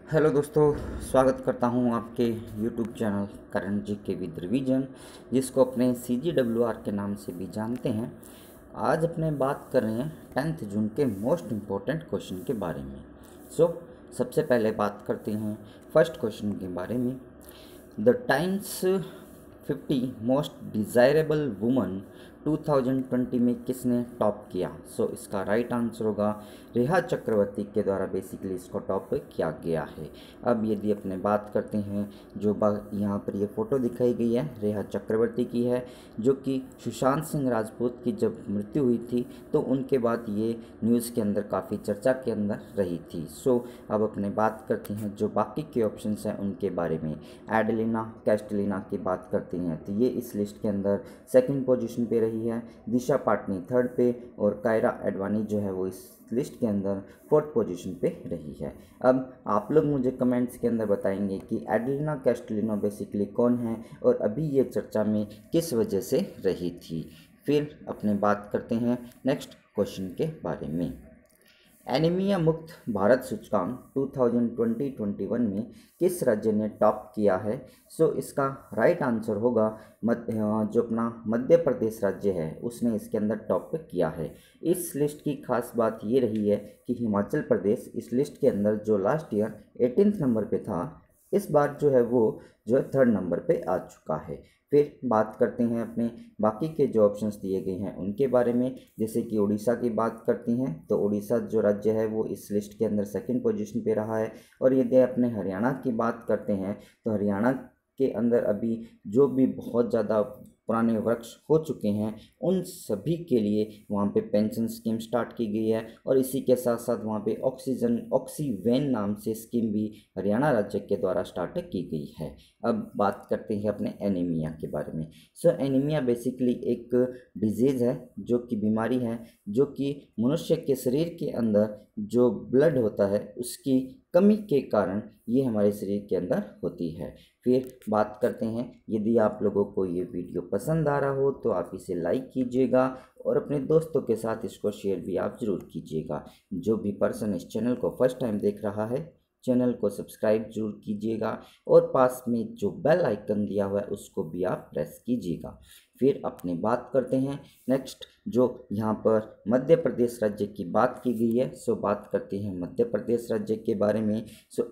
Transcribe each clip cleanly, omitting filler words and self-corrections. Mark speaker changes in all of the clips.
Speaker 1: Hello दोस्तों, स्वागत करता हूं आपके यूट्यूब चैनल करण जी के विद रिवीजन, जिसको अपने CGWR के नाम से भी जानते हैं। आज अपने बात कर रहे हैं 10th जून के मोस्ट इम्पोर्टेंट क्वेश्चन के बारे में। सबसे पहले बात करते हैं फर्स्ट क्वेश्चन के बारे में। The times 50 most desirable woman 2020 में किसने टॉप किया? इसका राइट आंसर होगा रेखा चक्रवर्ती के द्वारा बेसिकली इसको टॉप किया गया है। अब यदि अपने बात करते हैं जो यहाँ पर ये फ़ोटो दिखाई गई है रेखा चक्रवर्ती की है, जो कि सुशांत सिंह राजपूत की जब मृत्यु हुई थी तो उनके बाद ये न्यूज़ के अंदर काफ़ी चर्चा के अंदर रही थी। अब अपने बात करते हैं जो बाकी के ऑप्शंस हैं उनके बारे में। एडेलिना कैस्टेलिना की बात करते हैं तो ये इस लिस्ट के अंदर सेकंड पोजीशन पे रही है, दिशा पाटनी थर्ड पे और कायरा एडवाणी जो है वो इस लिस्ट के अंदर फोर्थ पोजीशन पे रही है। अब आप लोग मुझे कमेंट्स के अंदर बताएंगे कि एडेलिना कैस्टेलिना बेसिकली कौन है और अभी ये चर्चा में किस वजह से रही थी। फिर अपने बात करते हैं नेक्स्ट क्वेश्चन के बारे में। एनीमिया मुक्त भारत सूचकांक 2020-21 में किस राज्य ने टॉप किया है? इसका राइट आंसर होगा जो अपना मध्य प्रदेश राज्य है उसने इसके अंदर टॉप किया है। इस लिस्ट की खास बात ये रही है कि हिमाचल प्रदेश इस लिस्ट के अंदर जो लास्ट ईयर 18th नंबर पे था, इस बार जो है वो जो है 3rd नंबर पे आ चुका है। फिर बात करते हैं अपने बाकी के जो ऑप्शंस दिए गए हैं उनके बारे में। जैसे कि उड़ीसा की बात करती हैं तो उड़ीसा जो राज्य है वो इस लिस्ट के अंदर सेकंड पोजीशन पे रहा है। और यदि अपने हरियाणा की बात करते हैं तो हरियाणा के अंदर अभी जो भी बहुत ज़्यादा पुराने वृक्ष हो चुके हैं उन सभी के लिए वहाँ पे पेंशन स्कीम स्टार्ट की गई है और इसी के साथ साथ वहाँ पे ऑक्सीवेन नाम से स्कीम भी हरियाणा राज्य के द्वारा स्टार्ट की गई है। अब बात करते हैं अपने एनीमिया के बारे में। एनीमिया बेसिकली एक डिजीज़ है जो कि बीमारी है जो कि मनुष्य के शरीर के अंदर जो ब्लड होता है उसकी कमी के कारण ये हमारे शरीर के अंदर होती है। फिर बात करते हैं, यदि आप लोगों को ये वीडियो पसंद आ रहा हो तो आप इसे लाइक कीजिएगा और अपने दोस्तों के साथ इसको शेयर भी आप ज़रूर कीजिएगा। जो भी पर्सन इस चैनल को फर्स्ट टाइम देख रहा है चैनल को सब्सक्राइब जरूर कीजिएगा और पास में जो बेल आइकन दिया हुआ है उसको भी आप प्रेस कीजिएगा। फिर अपने बात करते हैं नेक्स्ट जो यहाँ पर मध्य प्रदेश राज्य की बात की गई है। बात करते हैं मध्य प्रदेश राज्य के बारे में।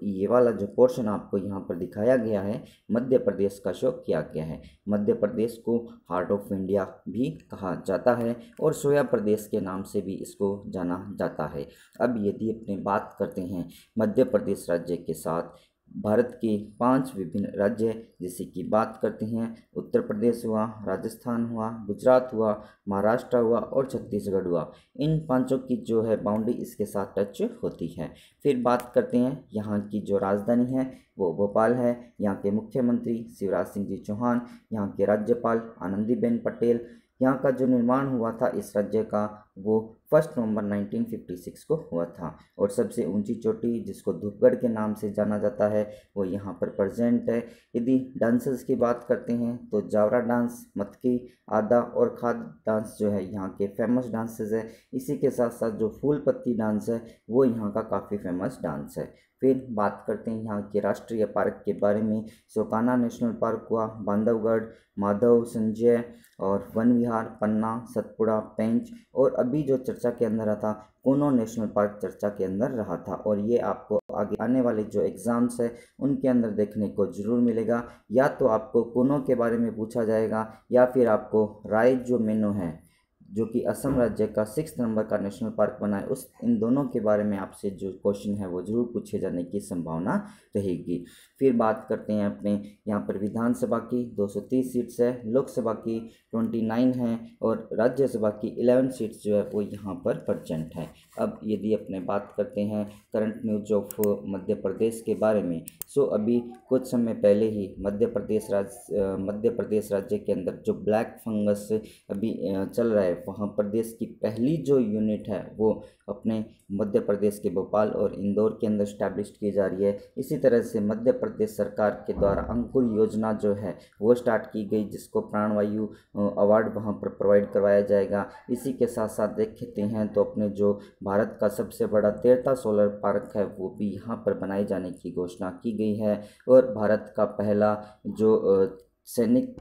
Speaker 1: ये वाला जो पोर्शन आपको यहाँ पर दिखाया गया है मध्य प्रदेश का शो किया गया है। मध्य प्रदेश को हार्ट ऑफ इंडिया भी कहा जाता है और सोया प्रदेश के नाम से भी इसको जाना जाता है। अब यदि अपने बात करते हैं मध्य प्रदेश राज्य के साथ भारत के 5 विभिन्न राज्य जैसे कि बात करते हैं उत्तर प्रदेश हुआ, राजस्थान हुआ, गुजरात हुआ, महाराष्ट्र हुआ और छत्तीसगढ़ हुआ, इन पांचों की जो है बाउंड्री इसके साथ टच होती है। फिर बात करते हैं यहाँ की जो राजधानी है वो भोपाल है। यहाँ के मुख्यमंत्री शिवराज सिंह जी चौहान, यहाँ के राज्यपाल आनंदीबेन पटेल। यहाँ का जो निर्माण हुआ था इस राज्य का वो 1 नवंबर 1956 को हुआ था और सबसे ऊंची चोटी जिसको धूपगढ़ के नाम से जाना जाता है वो यहाँ पर प्रेजेंट है। यदि डांसेस की बात करते हैं तो जावरा डांस, मटकी, आदा और खाद डांस जो है यहाँ के फेमस डांसेस है। इसी के साथ साथ जो फूल पत्ती डांस है वो यहाँ का काफ़ी फेमस डांस है। फिर बात करते हैं यहाँ के राष्ट्रीय पार्क के बारे में। कान्हा नेशनल पार्क हुआ, बांधवगढ़, माधव, संजय और वन विहार, पन्ना, सतपुड़ा, पेंच और अभी जो चर्चा के अंदर रहा था कूनो नेशनल पार्क चर्चा के अंदर रहा था। और ये आपको आगे आने वाले जो एग्ज़ाम्स है उनके अंदर देखने को ज़रूर मिलेगा। या तो आपको कूनो के बारे में पूछा जाएगा या फिर आपको राय जो मेनो है जो कि असम राज्य का 6th नंबर का नेशनल पार्क बना है इन दोनों के बारे में आपसे जो क्वेश्चन है वो ज़रूर पूछे जाने की संभावना रहेगी। फिर बात करते हैं अपने यहाँ पर विधानसभा की 230 सीट्स है, लोकसभा की 29 है और राज्यसभा की 11 सीट्स जो है वो यहाँ पर प्रेजेंट है। अब यदि अपने बात करते हैं current news of Madhya Pradesh के बारे में। अभी कुछ समय पहले ही मध्य प्रदेश राज्य के अंदर जो ब्लैक फंगस अभी चल रहा है वहाँ प्रदेश की पहली जो यूनिट है वो अपने मध्य प्रदेश के भोपाल और इंदौर के अंदर स्टैब्लिश की जा रही है। इसी तरह से मध्य प्रदेश सरकार के द्वारा अंकुर योजना जो है वो स्टार्ट की गई, जिसको प्राणवायु अवार्ड वहाँ पर प्रोवाइड करवाया जाएगा। इसी के साथ साथ देखते हैं तो अपने जो भारत का सबसे बड़ा तेरता सोलर पार्क है वो भी यहाँ पर बनाए जाने की घोषणा की गई है। और भारत का पहला जो सैनिक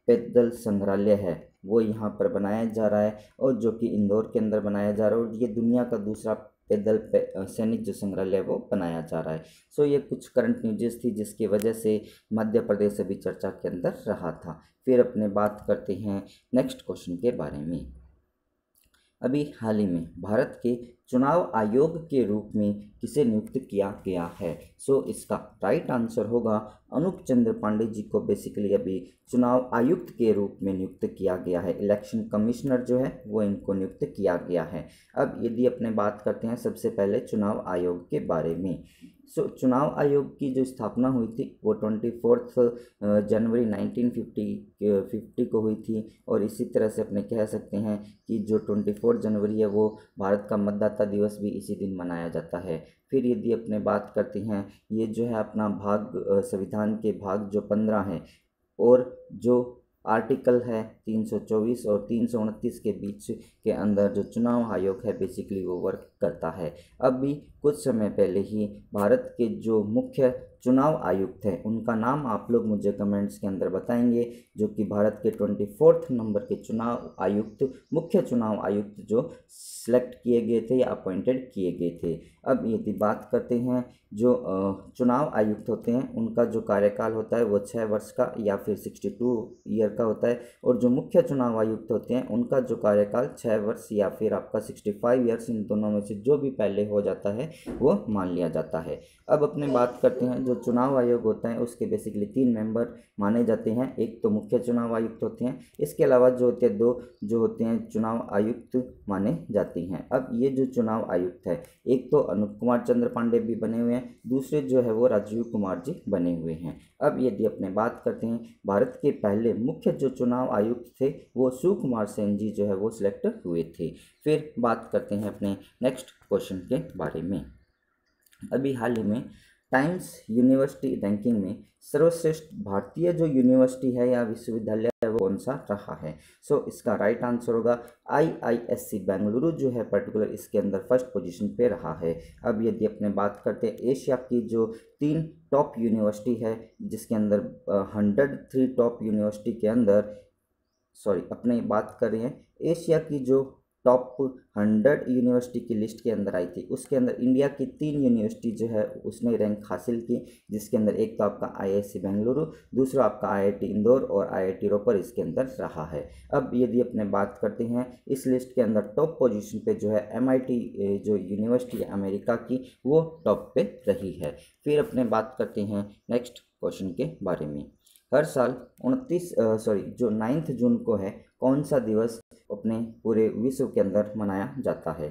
Speaker 1: पैदल संग्रहालय है वो यहाँ पर बनाया जा रहा है, और जो कि इंदौर के अंदर बनाया जा रहा है, और ये दुनिया का दूसरा पैदल सैनिक जो संग्रहालय वो बनाया जा रहा है। सो ये कुछ करंट न्यूज़ थी जिसकी वजह से मध्य प्रदेश अभी चर्चा के अंदर रहा था। फिर अपने बात करते हैं नेक्स्ट क्वेश्चन के बारे में। अभी हाल ही में भारत के चुनाव आयोग के रूप में किसे नियुक्त किया गया है? सो इसका राइट आंसर होगा अनूप चंद्र पांडे जी को बेसिकली अभी चुनाव आयुक्त के रूप में नियुक्त किया गया है। इलेक्शन कमिश्नर जो है वो इनको नियुक्त किया गया है। अब यदि अपने बात करते हैं सबसे पहले चुनाव आयोग के बारे में। चुनाव आयोग की जो स्थापना हुई थी वो 24 जनवरी 1950 को हुई थी, और इसी तरह से अपने कह सकते हैं कि जो 24 जनवरी है वो भारत का मतदाता दिवस भी इसी दिन मनाया जाता है। फिर यदि अपने बात करते हैं, ये जो है अपना भाग संविधान के भाग जो 15 है और जो आर्टिकल है 324 और 329 के बीच के अंदर जो चुनाव आयोग है बेसिकली वो वर्क करता है। अभी कुछ समय पहले ही भारत के जो मुख्य चुनाव आयुक्त हैं उनका नाम आप लोग मुझे कमेंट्स के अंदर बताएंगे, जो कि भारत के 24 नंबर के चुनाव आयुक्त, मुख्य चुनाव आयुक्त जो सिलेक्ट किए गए थे या अपॉइंटेड किए गए थे। अब यदि बात करते हैं जो चुनाव आयुक्त होते हैं उनका जो कार्यकाल होता है वो 6 वर्ष का या फिर 62 ईयर का होता है, और जो मुख्य चुनाव आयुक्त होते हैं उनका जो कार्यकाल 6 वर्ष या फिर आपका 65 ईयर्स, इन दोनों में से जो भी पहले हो जाता है वो मान लिया जाता है। अब अपने बात करते हैं जो चुनाव आयोग होता है उसके बेसिकली 3 मेंबर माने जाते हैं। एक तो मुख्य चुनाव आयुक्त होते हैं, इसके अलावा जो होते हैं 2 जो होते हैं चुनाव आयुक्त माने जाते हैं। अब ये जो चुनाव आयुक्त है, एक तो अनूप कुमार चंद्र पांडे भी बने हुए हैं, दूसरे जो है वो राजीव कुमार जी बने हुए हैं। अब यदि अपने बात करते हैं भारत के पहले मुख्य जो चुनाव आयुक्त थे वो सुकुमार सेन जी जो है वो सिलेक्ट हुए थे। फिर बात करते हैं अपने नेक्स्ट क्वेश्चन के बारे में। अभी हाल ही में टाइम्स यूनिवर्सिटी रैंकिंग में सर्वश्रेष्ठ भारतीय जो यूनिवर्सिटी है या विश्वविद्यालय है वो कौन सा रहा है? इसका राइट आंसर होगा IISc बेंगलुरु जो है पर्टिकुलर इसके अंदर फर्स्ट पोजीशन पे रहा है। अब यदि अपने बात करते हैं एशिया की जो 3 टॉप यूनिवर्सिटी है जिसके अंदर 103 टॉप यूनिवर्सिटी के अंदर अपने बात कर रहे हैं एशिया की जो टॉप 100 यूनिवर्सिटी की लिस्ट के अंदर आई थी, उसके अंदर इंडिया की 3 यूनिवर्सिटी जो है उसने रैंक हासिल की, जिसके अंदर एक तो आपका IISc बेंगलुरु, दूसरा आपका IIT इंदौर और IIT रोपर इसके अंदर रहा है। अब यदि अपने बात करते हैं इस लिस्ट के अंदर टॉप पोजीशन पे जो है MIT जो यूनिवर्सिटी है अमेरिका की वो टॉप पे रही है। फिर अपने बात करते हैं नेक्स्ट क्वेश्चन के बारे में। हर साल 9 जून को है कौन सा दिवस अपने पूरे विश्व के अंदर मनाया जाता है?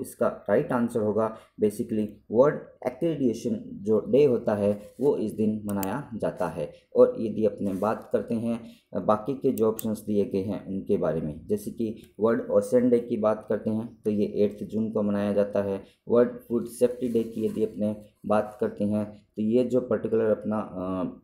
Speaker 1: इसका राइट आंसर होगा बेसिकली वर्ल्ड एक्रीडिएशन जो डे होता है वो इस दिन मनाया जाता है। और यदि अपने बात करते हैं बाकी के जो ऑप्शंस दिए गए हैं उनके बारे में, जैसे कि वर्ल्ड ओशन डे की बात करते हैं तो ये 8 जून को मनाया जाता है। वर्ल्ड फूड सेफ्टी डे की यदि अपने बात करते हैं तो ये जो पर्टिकुलर अपना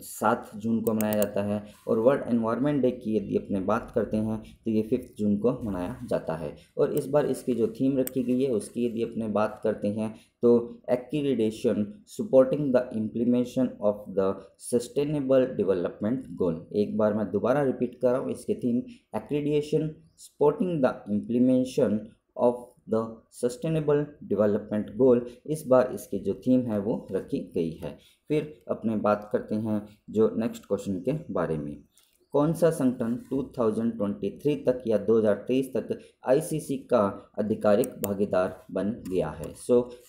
Speaker 1: 7 जून को मनाया जाता है। और वर्ल्ड एनवायरनमेंट डे की यदि अपने बात करते हैं तो ये 5 जून को मनाया जाता है। और इस बार इसकी जो थीम रखी गई है उसकी यदि अपने बात करते हैं तो accreditation supporting the implementation of the sustainable development goal. एक बार मैं दोबारा रिपीट कर रहा हूँ, इसकी theme accreditation supporting the implementation of the sustainable development goal. इस बार इसकी जो थीम है वो रखी गई है। फिर अपने बात करते हैं जो नेक्स्ट क्वेश्चन के बारे में। कौन सा संगठन 2023 तक या 2023 तक ICC का आधिकारिक भागीदार बन गया है?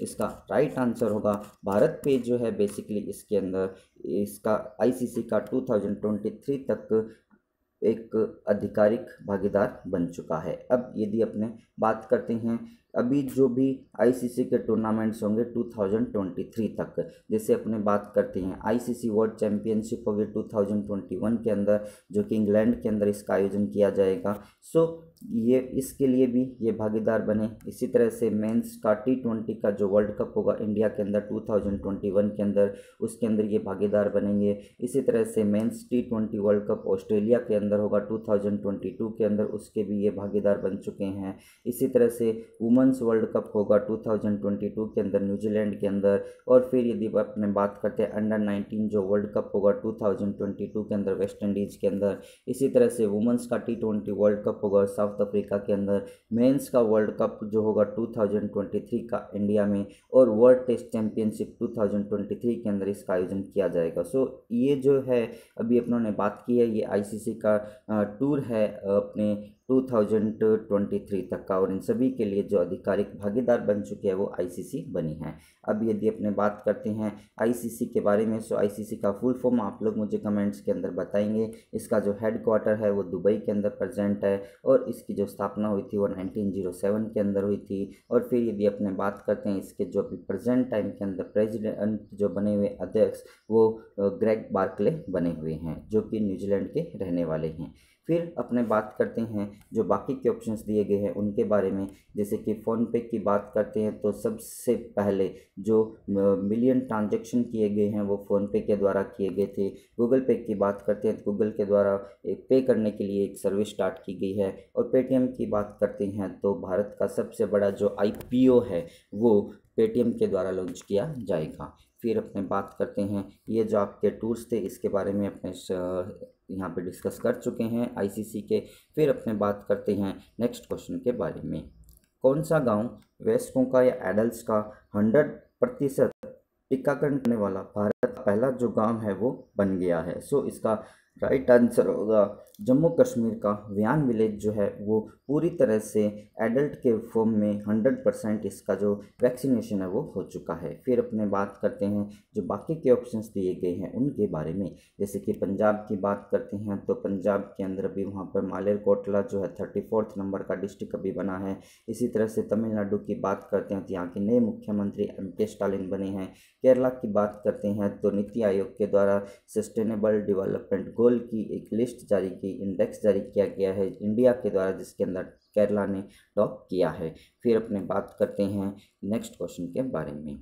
Speaker 1: इसका राइट आंसर होगा भारत पे जो है बेसिकली इसके अंदर इसका ICC का 2023 तक एक आधिकारिक भागीदार बन चुका है। अब यदि अपने बात करते हैं अभी जो भी आईसीसी के टूर्नामेंट्स होंगे 2023 तक, जैसे अपने बात करते हैं आईसीसी वर्ल्ड चैम्पियनशिप होगी 2021 के अंदर, जो कि इंग्लैंड के अंदर इसका आयोजन किया जाएगा। सो ये इसके लिए भी ये भागीदार बने। इसी तरह से मेंस का T20 का जो वर्ल्ड कप होगा इंडिया के अंदर 2021 के अंदर, उसके अंदर ये भागीदार बनेंगे। इसी तरह से mains T20 world cup Australia के अंदर होगा 2022 के अंदर, उसके भी ये भागीदार बन चुके हैं। इसी तरह से वुमेंस वर्ल्ड कप होगा 2022 के अंदर न्यूजीलैंड के अंदर। और फिर यदि अपने बात करते हैं अंडर 19 जो वर्ल्ड कप होगा 2022 के अंदर वेस्ट इंडीज़ के अंदर। इसी तरह से वुमेंस का T20 वर्ल्ड कप होगा साउथ अफ्रीका के अंदर। मेंस का वर्ल्ड कप जो होगा 2023 का इंडिया में, और वर्ल्ड टेस्ट चैंपियनशिप 2023 के अंदर इसका आयोजन किया जाएगा। सो ये जो है अभी अपनों ने बात की है, ये आईसीसी का टूर है अपने 2023 तक का, और इन सभी के लिए जो आधिकारिक भागीदार बन चुके हैं वो आईसीसी बनी है। अब यदि अपने बात करते हैं आईसीसी के बारे में, सो आईसीसी का फुल फॉर्म आप लोग मुझे कमेंट्स के अंदर बताएंगे। इसका जो हेड क्वार्टर है वो दुबई के अंदर प्रेजेंट है, और इसकी जो स्थापना हुई थी वो 1907 के अंदर हुई थी। और फिर यदि अपने बात करते हैं इसके जो अभी प्रेजेंट टाइम के अंदर प्रेसिडेंट जो बने हुए अध्यक्ष वो ग्रेग बार्कले बने हुए हैं, जो कि न्यूजीलैंड के रहने वाले हैं। फिर अपने बात करते हैं जो बाकी के ऑप्शंस दिए गए हैं उनके बारे में। जैसे कि फ़ोनपे की बात करते हैं तो सबसे पहले जो मिलियन ट्रांजैक्शन किए गए हैं वो फ़ोनपे के द्वारा किए गए थे। गूगल पे की बात करते हैं तो गूगल के द्वारा एक पे करने के लिए एक सर्विस स्टार्ट की गई है। और पेटीएम की बात करते हैं तो भारत का सबसे बड़ा जो आईपीओ है वो पेटीएम के द्वारा लॉन्च किया जाएगा। फिर अपने बात करते हैं ये जो आपके टूर्स थे इसके बारे में अपने यहाँ पे डिस्कस कर चुके हैं आईसीसी के। फिर अपने बात करते हैं नेक्स्ट क्वेश्चन के बारे में, कौन सा गांव वयस्कों का या एडल्ट्स का 100% टीकाकरण करने वाला भारत का पहला जो गांव है वो बन गया है। सो इसका राइट आंसर होगा जम्मू कश्मीर का व्यान विलेज जो है वो पूरी तरह से एडल्ट के फॉर्म में 100% इसका जो वैक्सीनेशन है वो हो चुका है। फिर अपने बात करते हैं जो बाकी के ऑप्शंस दिए गए हैं उनके बारे में। जैसे कि पंजाब की बात करते हैं तो पंजाब के अंदर अभी वहाँ पर मालेरकोटला जो है 34 नंबर का डिस्ट्रिक्ट अभी बना है। इसी तरह से तमिलनाडु की बात करते हैं तो यहाँ के नए मुख्यमंत्री MK स्टालिन बने हैं। केरला की बात करते हैं तो नीति आयोग के द्वारा सस्टेनेबल डेवलपमेंट गोल की एक लिस्ट जारी की, इंडेक्स जारी किया गया है इंडिया के द्वारा, जिसके अंदर केरला ने टॉप किया है। फिर अपने बात करते हैं नेक्स्ट क्वेश्चन के बारे में,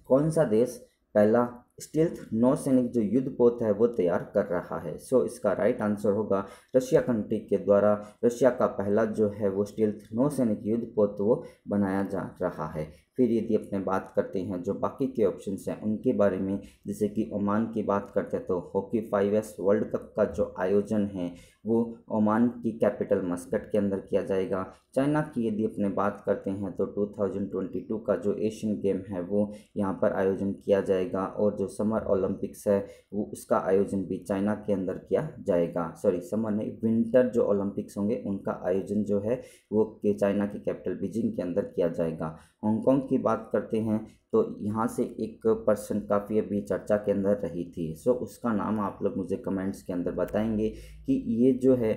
Speaker 1: कौन सा देश पहला स्टील्थ नौसैनिक जो युद्धपोत है वो तैयार कर रहा है। सो इसका राइट आंसर होगा रशिया कंट्री के द्वारा रशिया का पहला जो है वो स्टील्थ नौसैनिक युद्धपोत वो बनाया जा रहा है। फिर यदि अपने बात करते हैं जो बाकी के ऑप्शंस हैं उनके बारे में, जैसे कि ओमान की बात करते हैं तो हॉकी 5S वर्ल्ड कप का जो आयोजन है वो ओमान की कैपिटल मस्कट के अंदर किया जाएगा। चाइना की यदि अपने बात करते हैं तो 2022 का जो एशियन गेम है वो यहाँ पर आयोजन किया जाएगा, और जो समर ओलंपिक्स है वो उसका आयोजन भी चाइना के अंदर किया जाएगा। सॉरी समर नहीं, विंटर जो ओलंपिक्स होंगे उनका आयोजन जो है वो चाइना की कैपिटल बीजिंग के अंदर किया जाएगा। हांगकांग की बात करते हैं तो यहाँ से एक पर्सन काफ़ी अभी चर्चा के अंदर रही थी। सो उसका नाम आप लोग मुझे कमेंट्स के अंदर बताएंगे कि ये जो है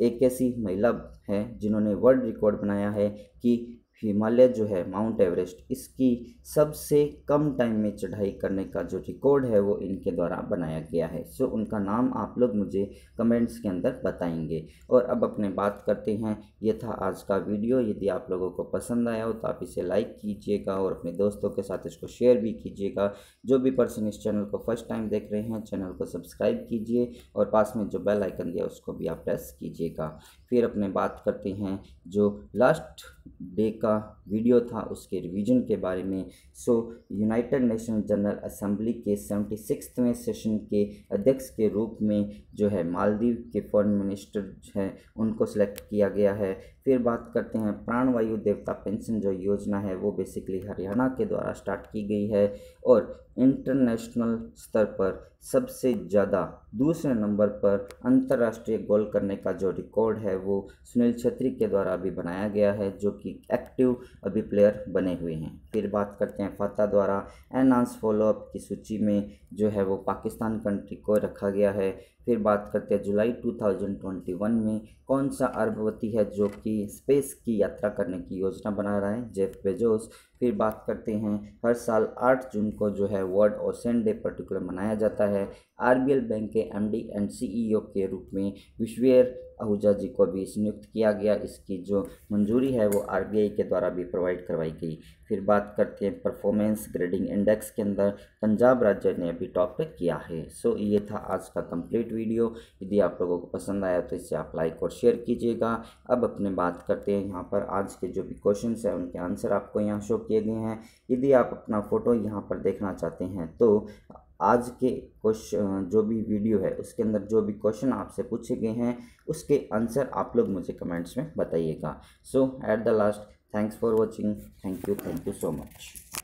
Speaker 1: एक ऐसी महिला है जिन्होंने वर्ल्ड रिकॉर्ड बनाया है कि हिमालय जो है माउंट एवरेस्ट, इसकी सबसे कम टाइम में चढ़ाई करने का जो रिकॉर्ड है वो इनके द्वारा बनाया गया है। सो उनका नाम आप लोग मुझे कमेंट्स के अंदर बताएंगे। और अब अपने बात करते हैं, ये था आज का वीडियो। यदि आप लोगों को पसंद आया हो तो आप इसे लाइक कीजिएगा और अपने दोस्तों के साथ इसको शेयर भी कीजिएगा। जो भी पर्सन इस चैनल को फर्स्ट टाइम देख रहे हैं चैनल को सब्सक्राइब कीजिए, और पास में जो बेल आइकन दिया उसको भी आप प्रेस कीजिएगा। फिर अपने बात करते हैं जो लास्ट डे का वीडियो था उसके रिवीजन के बारे में। सो यूनाइटेड नेशन जनरल असेंबली के 76वें सेशन के अध्यक्ष के रूप में जो है मालदीव के फॉरेन मिनिस्टर हैं उनको सेलेक्ट किया गया है। फिर बात करते हैं प्राणवायु देवता पेंशन जो योजना है वो बेसिकली हरियाणा के द्वारा स्टार्ट की गई है, और इंटरनेशनल स्तर पर सबसे ज़्यादा दूसरे नंबर पर अंतर्राष्ट्रीय गोल करने का जो रिकॉर्ड है वो सुनील छेत्री के द्वारा अभी बनाया गया है, जो कि एक्टिव अभी प्लेयर बने हुए हैं। फिर बात करते हैं फतह द्वारा एनहांस फॉलोअप की सूची में जो है वो पाकिस्तान कंट्री को रखा गया है। फिर बात करते हैं जुलाई 2021 में कौन सा अरबपति है जो कि स्पेस की यात्रा करने की योजना बना रहा है, जेफ बेजोस। फिर बात करते हैं हर साल 8 जून को जो है वर्ल्ड ओशन डे पर्टिकुलर मनाया जाता है। आरबीएल बैंक के एमडी एंड सीईओ के रूप में विश्वेर आहूजा जी को भी नियुक्त किया गया। इसकी जो मंजूरी है वो आरबीआई के द्वारा भी प्रोवाइड करवाई गई। फिर बात करते हैं परफॉर्मेंस ग्रेडिंग इंडेक्स के अंदर पंजाब राज्य ने अभी टॉप पे किया है। सो ये था आज का कंप्लीट वीडियो। यदि आप लोगों को पसंद आया तो इसे आप लाइक और शेयर कीजिएगा। अब अपने बात करते हैं यहाँ पर आज के जो भी क्वेश्चन हैं उनके आंसर आपको यहाँ शो किए गए हैं। यदि आप अपना फ़ोटो यहाँ पर देखना चाहते हैं तो आज के क्वेश्चन जो भी वीडियो है उसके अंदर जो भी क्वेश्चन आपसे पूछे गए हैं उसके आंसर आप लोग मुझे कमेंट्स में बताइएगा। So at the last, thanks for watching. Thank you so much.